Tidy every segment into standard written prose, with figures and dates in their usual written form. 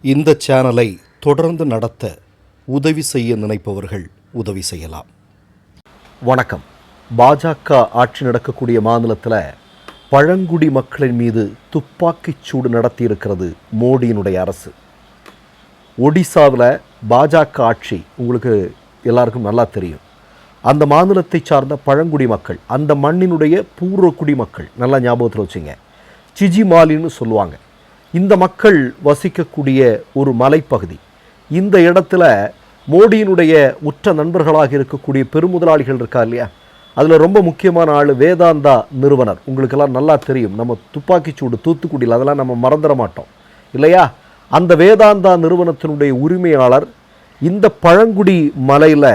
இந்த சேனலை தொடர்ந்து நடத்த உதவி செய்ய நினைப்பவர்கள் உதவி செய்யலாம். வணக்கம். பாஜக ஆட்சி நடக்கக்கூடிய மாநிலத்தில் பழங்குடி மக்களின் மீது துப்பாக்கிச் சூடு நடத்தியிருக்கிறது மோடியினுடைய அரசு. ஒடிசாவில் பாஜக ஆட்சி உங்களுக்கு எல்லாருக்கும் நல்லா தெரியும். அந்த மாநிலத்தை சார்ந்த பழங்குடி மக்கள், அந்த மண்ணினுடைய பூர்வ குடிமக்கள், நல்லா ஞாபகத்தில் வச்சுங்க, சிஜிமாலின்னு சொல்லுவாங்க. இந்த மக்கள் வசிக்கக்கூடிய ஒரு மலைப்பகுதி. இந்த இடத்துல மோடியினுடைய உற்ற நண்பர்களாக இருக்கக்கூடிய பெருமுதலாளிகள் இருக்கா இல்லையா, அதில் ரொம்ப முக்கியமான ஆள் வேதாந்தா நிறுவனர். உங்களுக்கெல்லாம் நல்லா தெரியும், நம்ம துப்பாக்கிச்சூடு தூத்துக்குடியில் அதெல்லாம் நம்ம மறந்துட மாட்டோம் இல்லையா. அந்த வேதாந்தா நிறுவனத்தினுடைய உரிமையாளர் இந்த பழங்குடி மலையில்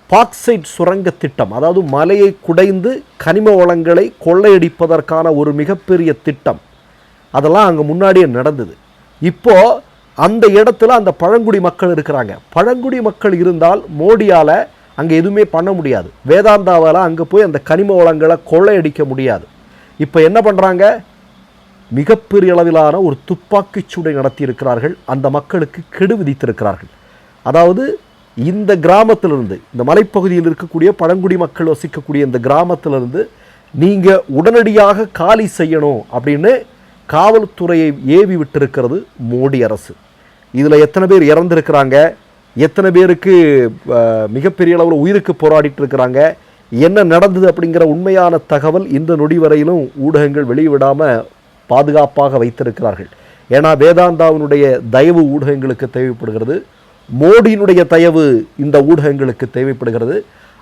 பாக்சைட் சுரங்க திட்டம், அதாவது மலையை குடைந்து கனிம வளங்களை கொள்ளையடிப்பதற்கான ஒரு மிகப்பெரிய திட்டம், அதெல்லாம் அங்கே முன்னாடியே நடந்தது. இப்போது அந்த இடத்துல அந்த பழங்குடி மக்கள் இருக்கிறாங்க. பழங்குடி மக்கள் இருந்தால் மோடியால் அங்கே எதுவுமே பண்ண முடியாது. வேதாந்தாவால் அங்கே போய் அந்த கனிம வளங்களை கொள்ளையடிக்க முடியாது. இப்போ என்ன பண்ணுறாங்க, மிகப்பெரிய அளவிலான ஒரு துப்பாக்கிச்சூடை நடத்தியிருக்கிறார்கள். அந்த மக்களுக்கு கெடு விதித்திருக்கிறார்கள். அதாவது இந்த கிராமத்திலிருந்து, இந்த மலைப்பகுதியில் இருக்கக்கூடிய பழங்குடி மக்கள் வசிக்கக்கூடிய இந்த கிராமத்திலிருந்து நீங்கள் உடனடியாக காலி செய்யணும் அப்படின்னு காவல்துறையை ஏவி விட்டிருக்கிறது மோடி அரசு. இதில் எத்தனை பேர் இறந்துருக்கிறாங்க, எத்தனை பேருக்கு மிகப்பெரிய அளவில் உயிருக்கு போராடிட்டு இருக்கிறாங்க, என்ன நடந்தது அப்படிங்கிற உண்மையான தகவல் இந்த நொடி வரையிலும் ஊடகங்கள் வெளியிடாமல் பாதுகாப்பாக வைத்திருக்கிறார்கள். ஏன்னா வேதாந்தாவினுடைய தயவு ஊடகங்களுக்கு தேவைப்படுகிறது, மோடியினுடைய தயவு இந்த ஊடகங்களுக்கு தேவைப்படுகிறது.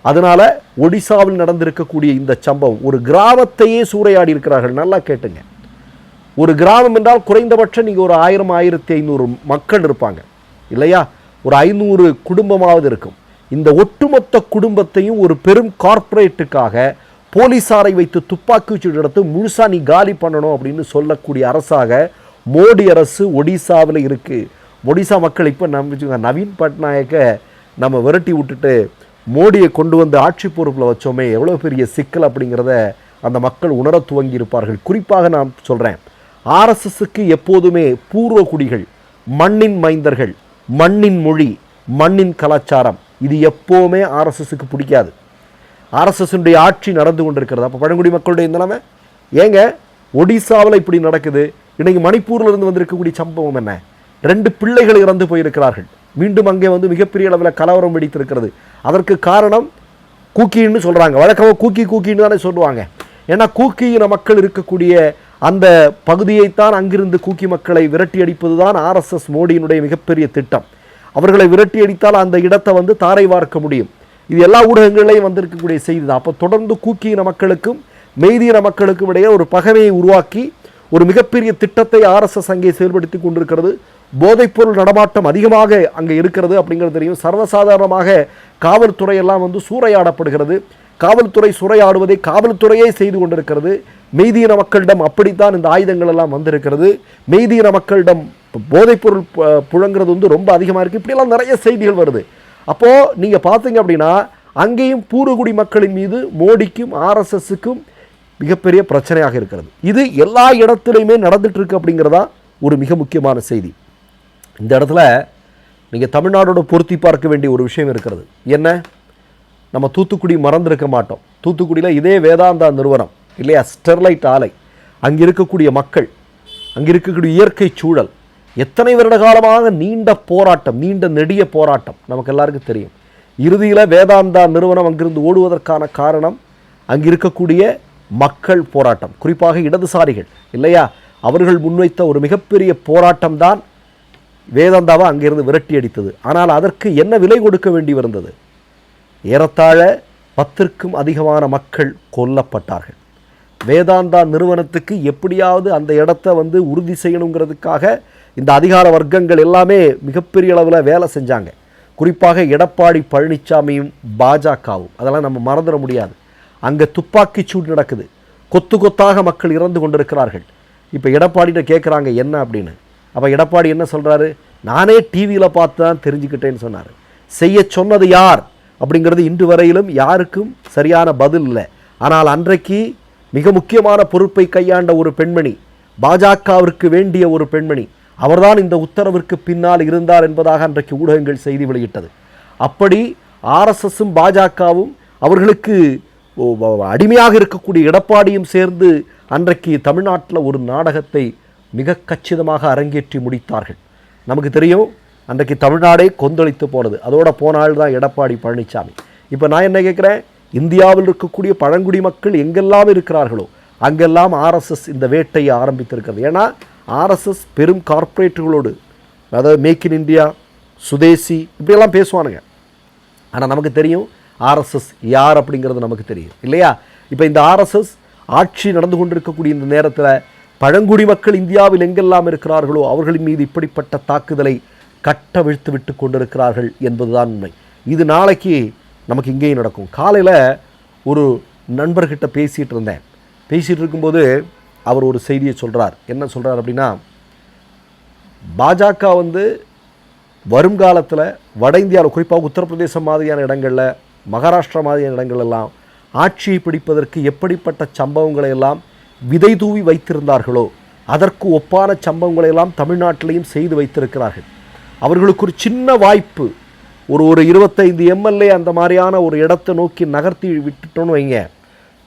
அதனால் ஒடிசாவில் நடந்திருக்கக்கூடிய இந்த சம்பவம், ஒரு கிராமத்தையே சூறையாடி இருக்கிறார்கள். நல்லா கேட்டுங்க, ஒரு கிராமம் என்றால் குறைந்தபட்சம் நீங்கள் ஒரு 1000-1500 மக்கள் இருப்பாங்க இல்லையா, ஒரு 500 குடும்பமாவது இருக்கும். இந்த ஒட்டுமொத்த குடும்பத்தையும் ஒரு பெரும் கார்ப்பரேட்டுக்காக போலீஸாரை வைத்து துப்பாக்கிச்சூடு எடுத்து முழுசா நீ காலி பண்ணணும் அப்படின்னு சொல்லக்கூடிய அரசாக மோடி அரசு ஒடிசாவில் இருக்குது. ஒடிசா மக்கள் இப்போ நவீன் பட்நாயக்கை நம்ம விரட்டி விட்டுட்டு மோடியை கொண்டு வந்து ஆட்சி பொறுப்பில் வச்சோமே, எவ்வளோ பெரிய சிக்கல் அப்படிங்கிறத அந்த மக்கள் உணர துவங்கி இருப்பார்கள். குறிப்பாக நான் சொல்கிறேன், ஆர்எஸ்எஸ்க்கு எப்போதுமே பூர்வ குடிகள், மண்ணின் மைந்தர்கள், மண்ணின் மொழி, மண்ணின் கலாச்சாரம், இது எப்போவுமே ஆர்எஸ்எஸ்க்கு பிடிக்காது. ஆர்எஸ்எஸ்னுடைய ஆட்சி நடந்து கொண்டிருக்கிறது. அப்போ பழங்குடி மக்களுடைய நிலைமை ஏங்க ஒடிசாவில் இப்படி நடக்குது. இன்றைக்கி மணிப்பூரில் இருந்து வந்திருக்கக்கூடிய சம்பவம் என்ன, 2 பிள்ளைகள் இறந்து போயிருக்கிறார்கள். மீண்டும் அங்கே மிகப்பெரிய அளவில் கலவரம் வெடித்திருக்கிறது. அதற்கு காரணம் கூக்கின்னு சொல்கிறாங்க. வழக்கமாக கூக்கின்னு தானே சொல்லுவாங்க. ஏன்னா கூக்கியின மக்கள் இருக்கக்கூடிய அந்த பகுதியைத்தான், அங்கிருந்து கூக்கி மக்களை விரட்டி அடிப்பது தான் ஆர்எஸ்எஸ் மோடியினுடைய மிகப்பெரிய திட்டம். அவர்களை விரட்டி அடித்தால் அந்த இடத்தை தாரை வார்க்க முடியும். இது எல்லா ஊடகங்களையும் வந்திருக்கக்கூடிய செய்தி தான். அப்போ தொடர்ந்து கூக்கியின மக்களுக்கும் மெய்தியின மக்களுக்கும் இடையே ஒரு பகைமையை உருவாக்கி ஒரு மிகப்பெரிய திட்டத்தை ஆர்எஸ்எஸ் அங்கே செயல்படுத்தி கொண்டிருக்கிறது. போதைப்பொருள் நடமாட்டம் அதிகமாக அங்கே இருக்கிறது அப்படிங்கிறது தெரியும். சர்வசாதாரணமாக காவல்துறையெல்லாம் சூறையாடப்படுகிறது. காவல்துறை சூறையாடுவதை காவல்துறையே செய்து கொண்டிருக்கிறது. மெய்தியின மக்களிடம் அப்படித்தான் இந்த ஆயுதங்கள் எல்லாம் வந்திருக்கிறது. மெய்தியின மக்களிடம் போதைப்பொருள் புழங்குறது ரொம்ப அதிகமாக இருக்குது. இப்படியெல்லாம் நிறைய செய்திகள் வருது. அப்போது நீங்கள் பார்த்தீங்க அப்படின்னா அங்கேயும் பூர்வகுடி மக்களின் மீது மோடிக்கும் ஆர்எஸ்எஸ்க்கும் மிகப்பெரிய பிரச்சனையாக இருக்கிறது. இது எல்லா இடத்துலையுமே நடந்துட்டு இருக்கு அப்படிங்கிறதா ஒரு மிக முக்கியமான செய்தி. இந்த இடத்துல நீங்கள் தமிழ்நாடோட பொருத்தி பார்க்க வேண்டிய ஒரு விஷயம் இருக்கிறது. என்ன, நம்ம தூத்துக்குடி மறந்துருக்க மாட்டோம். தூத்துக்குடியில் இதே வேதாந்தா நிறுவனம் இல்லையா, ஸ்டெர்லைட் ஆலை, அங்கே இருக்கக்கூடிய மக்கள், அங்கே இருக்கக்கூடிய இயற்கை சூழல், எத்தனை வருட காலமாக நீண்ட போராட்டம், நீண்ட நெடிய போராட்டம் நமக்கு எல்லாருக்கும் தெரியும். இறுதியில் வேதாந்தா நிறுவனம் அங்கிருந்து ஓடுவதற்கான காரணம் அங்கே இருக்கக்கூடிய மக்கள் போராட்டம், குறிப்பாக இடதுசாரிகள் இல்லையா, அவர்கள் முன்வைத்த ஒரு மிகப்பெரிய போராட்டம் தான் வேதாந்தாவை அங்கிருந்து விரட்டி அடித்தது. ஆனால் அதற்கு என்ன விலை கொடுக்க வேண்டி வந்தது? ஏறத்தாழ 10க்கும் அதிகமான மக்கள் கொல்லப்பட்டார்கள். வேதாந்தா நிறுவனத்துக்கு எப்படியாவது அந்த இடத்த உறுதி செய்யணுங்கிறதுக்காக இந்த அதிகார வர்க்கங்கள் எல்லாமே மிகப்பெரிய அளவில் வேலை செஞ்சாங்க. குறிப்பாக எடப்பாடி பழனிசாமியும் பாஜகவும், அதெல்லாம் நம்ம மறந்துட முடியாது. அங்கே துப்பாக்கிச்சூடு நடக்குது, கொத்து கொத்தாக மக்கள் இறந்து கொண்டிருக்கிறார்கள். இப்போ எடப்பாடிகிட்ட கேட்குறாங்க என்ன அப்படின்னு. அப்போ எடப்பாடி என்ன சொல்கிறாரு, நானே டிவியில் பார்த்து தான் தெரிஞ்சுக்கிட்டேன்னு சொன்னார். செய்ய சொன்னது யார் அப்படிங்கிறது இன்று வரையிலும் யாருக்கும் சரியான பதில் இல்லை. ஆனால் அன்றைக்கு மிக முக்கியமான பொறுப்பை கையாண்ட ஒரு பெண்மணி, பாஜகவிற்கு வேண்டிய ஒரு பெண்மணி, அவர்தான் இந்த உத்தரவிற்கு பின்னால் இருந்தார் என்பதாக அன்றைக்கு ஊடகங்கள் செய்தி வெளியிட்டது. அப்படி ஆர்எஸ்எஸும் பாஜகவும் அவர்களுக்கு அடிமையாக இருக்கக்கூடிய எடப்பாடியும் சேர்ந்து அன்றைக்கு தமிழ்நாட்டில் ஒரு நாடகத்தை மிக கச்சிதமாக அரங்கேற்றி முடித்தார்கள். நமக்கு தெரியும், அன்றைக்கு தமிழ்நாடே கொந்தளித்து போனது. அதோட போனாள் தான் எடப்பாடி பழனிசாமி. இப்போ நான் என்ன கேட்குறேன், இந்தியாவில் இருக்கக்கூடிய பழங்குடி மக்கள் எங்கெல்லாம் இருக்கிறார்களோ அங்கெல்லாம் ஆர்எஸ்எஸ் இந்த வேட்டையை ஆரம்பித்திருக்கிறது. ஏன்னா ஆர்எஸ்எஸ் பெரும் கார்ப்பரேட்டுகளோடு, அதாவது மேக் இன் இந்தியா, சுதேசி இப்படியெல்லாம் பேசுவானுங்க. ஆனால் நமக்கு தெரியும் ஆர்எஸ்எஸ் யார் அப்படிங்கிறது நமக்கு தெரியும் இல்லையா? இப்போ இந்த ஆர்எஸ்எஸ் ஆட்சி நடந்து கொண்டிருக்கக்கூடிய இந்த நேரத்தில் பழங்குடி மக்கள் இந்தியாவில் எங்கெல்லாம் இருக்கிறார்களோ அவர்களின் மீது இப்படிப்பட்ட தாக்குதலை கட்டவிழ்த்து விட்டு கொண்டிருக்கிறார்கள் என்பதுதான் உண்மை. இது நாளைக்கு நமக்கு இங்கேயும் நடக்கும். காலையில் ஒரு நண்பர்கிட்ட பேசிகிட்டு இருக்கும்போது அவர் ஒரு செய்தியை சொல்கிறார். என்ன சொல்கிறார் அப்படின்னா, பாஜக வருங்காலத்தில் வட இந்தியாவில், குறிப்பாக உத்தரப்பிரதேசம் மாதிரியான இடங்களில், மகாராஷ்டிரா மாதிரியான இடங்களெல்லாம் ஆட்சியை பிடிப்பதற்கு எப்படிப்பட்ட சம்பவங்களை எல்லாம் விதை தூவி வைத்திருந்தார்களோ அதற்கு ஒப்பான சம்பவங்களை எல்லாம் தமிழ்நாட்டிலையும் செய்து வைத்திருக்கிறார்கள். அவர்களுக்கு ஒரு சின்ன வாய்ப்பு, ஒரு 25 எம்எல்ஏ அந்த மாதிரியான ஒரு இடத்தை நோக்கி நகர்த்தி விட்டுட்டோன்னு வைங்க,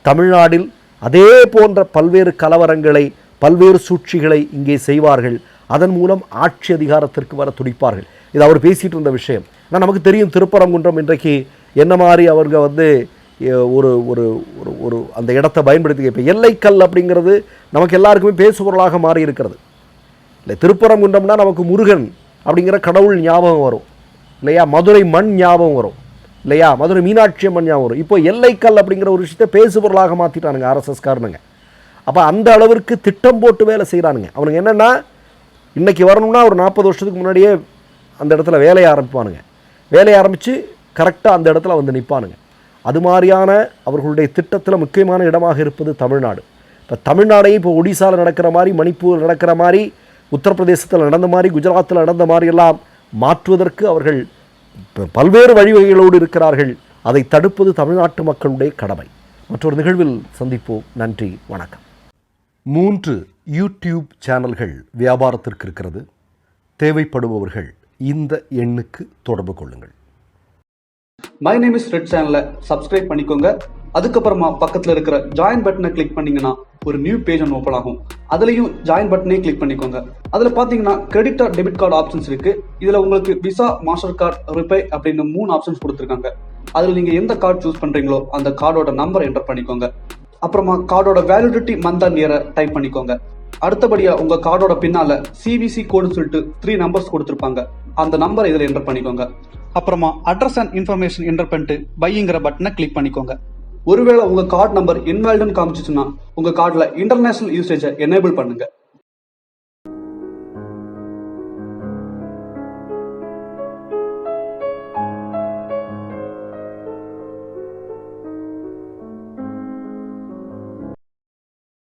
தமிழ்நாட்டில் அதே போன்ற பல்வேறு கலவரங்களை, பல்வேறு சூழ்ச்சிகளை இங்கே செய்வார்கள். அதன் மூலம் ஆட்சி அதிகாரத்திற்கு வர துடிப்பார்கள். இது அவர் பேசிகிட்டு இருந்த விஷயம். ஆனால் நமக்கு தெரியும் திருப்பரங்குன்றம் இன்றைக்கு என்ன மாதிரி அவங்க ஒரு ஒரு ஒரு அந்த இடத்தை பயன்படுத்தி, இப்போ எல்லைக்கல் அப்படிங்கிறது நமக்கு எல்லாருக்குமே பேசுபொருளாக மாறி இருக்கிறது இல்லை. திருப்பரங்குன்றம்னா நமக்கு முருகன் அப்படிங்கிற கடவுள் ஞாபகம் வரும் இல்லையா? மதுரை மண் ஞாபகம் வரும் இல்லையா? மதுரை மீனாட்சி அம்மன் ஞாபகம் வரும். இப்போ எல்லைக்கல் அப்படிங்கிற ஒரு விஷயத்தை பேசுபொருளாக மாற்றிட்டானுங்க ஆர்எஸ்எஸ் காரணங்க. அப்போ அந்த அளவிற்கு திட்டம் போட்டு வேலை செய்கிறானுங்க. அவனுங்க என்னென்னா, இன்றைக்கி வரணும்னா ஒரு 40 வருஷத்துக்கு முன்னாடியே அந்த இடத்துல வேலையை ஆரம்பிப்பானுங்க. வேலையை ஆரம்பித்து கரெக்டாக அந்த இடத்துல நிற்பானுங்க. அது மாதிரியான அவர்களுடைய திட்டத்தில் முக்கியமான இடமாக இருப்பது தமிழ்நாடு. இப்போ தமிழ்நாடையும் இப்போ ஒடிசாவில் நடக்கிற மாதிரி, மணிப்பூர் நடக்கிற மாதிரி, உத்தரப்பிரதேசத்தில் நடந்த மாதிரி, குஜராத்தில் நடந்த மாதிரி எல்லாம் மாற்றுவதற்கு அவர்கள் பல்வேறு வழிவகைகளோடு இருக்கிறார்கள். அதை தடுப்பது தமிழ்நாட்டு மக்களுடைய கடமை. மற்றொரு நிகழ்வில் சந்திப்போம். நன்றி, வணக்கம். 3 யூடியூப் சேனல்கள் வியாபாரத்திற்கு இருக்கிறது. தேவைப்படுபவர்கள் இந்த எண்ணுக்கு தொடர்பு கொள்ளுங்கள். மை நேம் இஸ் ரெட் சேனலை சப்ஸ்கிரைப் பண்ணிக்கோங்க. அதுக்கப்புறமா பக்கத்தில் இருக்கிற ஜாயின் பட்டனை கிளிக் பண்ணீங்கன்னா ஒரு நியூ பேஜ் ஒன்று ஓப்பன் ஆகும். அதுலேயும் ஜாயின் பட்டனே கிளிக் பண்ணிக்கோங்க. அதில் பார்த்தீங்கன்னா credit card, debit card options இருக்கு. இதில் உங்களுக்கு விசா, மாஸ்டர் கார்டு, ரிப்பே அப்படின்னு 3 ஆப்ஷன்ஸ் கொடுத்துருக்காங்க. அதில் நீங்கள் எந்த கார்டு சூஸ் பண்ணுறீங்களோ அந்த கார்டோட நம்பர் என்டர் பண்ணிக்கோங்க. அப்புறமா கார்டோட வேலிடிட்டி மந்த் அண்ட் இயரை டைப் பண்ணிக்கோங்க. அடுத்தபடியாக உங்கள் கார்டோட பின்னால் CVC கோடுன்னு சொல்லிட்டு 3 நம்பர்ஸ் கொடுத்துருப்பாங்க. அந்த நம்பரை இதில் என்டர் பண்ணிக்கோங்க. அப்புறமா அட்ரஸ் அண்ட் இன்ஃபர்மேஷன் என்டர் பண்ணிட்டு பைங்கிற பட்டனை கிளிக் பண்ணிக்கோங்க. ஒருவேளை உங்க கார்டு நம்பர் இன்வாலிட்னு காமிச்சிச்சுன்னா உங்க கார்டில் இன்டர்நேஷனல் யூசேஜை எனேபிள் பண்ணுங்க.